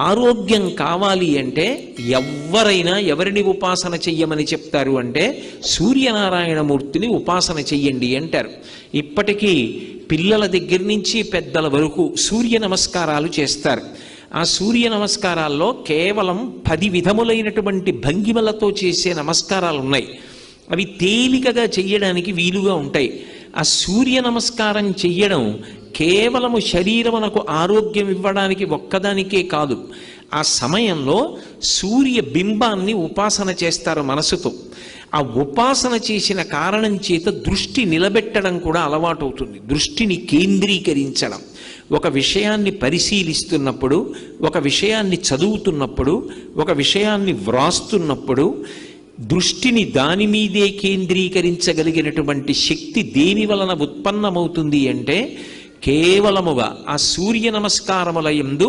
ఆరోగ్యం కావాలి అంటే ఎవరైనా ఎవరిని ఉపాసన చెయ్యమని చెప్తారు అంటే సూర్యనారాయణమూర్తిని ఉపాసన చెయ్యండి అంటారు. ఇప్పటికీ పిల్లల దగ్గర నుంచి పెద్దల వరకు సూర్య నమస్కారాలు చేస్తారు. ఆ సూర్య నమస్కారాల్లో కేవలం 10 విధములైనటువంటి భంగిమలతో చేసే నమస్కారాలు ఉన్నాయి. అవి తేలికగా చెయ్యడానికి వీలుగా ఉంటాయి. ఆ సూర్య నమస్కారం చెయ్యడం కేవలము శరీరమునకు ఆరోగ్యం ఇవ్వడానికి ఒక్కదానికే కాదు, ఆ సమయంలో సూర్య బింబాన్ని ఉపాసన చేస్తారు మనసుతో. ఆ ఉపాసన చేసిన కారణం చేత దృష్టి నిలబెట్టడం కూడా అలవాటు అవుతుంది. దృష్టిని కేంద్రీకరించడం, ఒక విషయాన్ని పరిశీలిస్తున్నప్పుడు, ఒక విషయాన్ని చదువుతున్నప్పుడు, ఒక విషయాన్ని వ్రాస్తున్నప్పుడు దృష్టిని దాని మీదే కేంద్రీకరించగలిగినటువంటి శక్తి దేని వలన ఉత్పన్నమవుతుంది అంటే కేవలముగా ఆ సూర్య నమస్కారముల యందు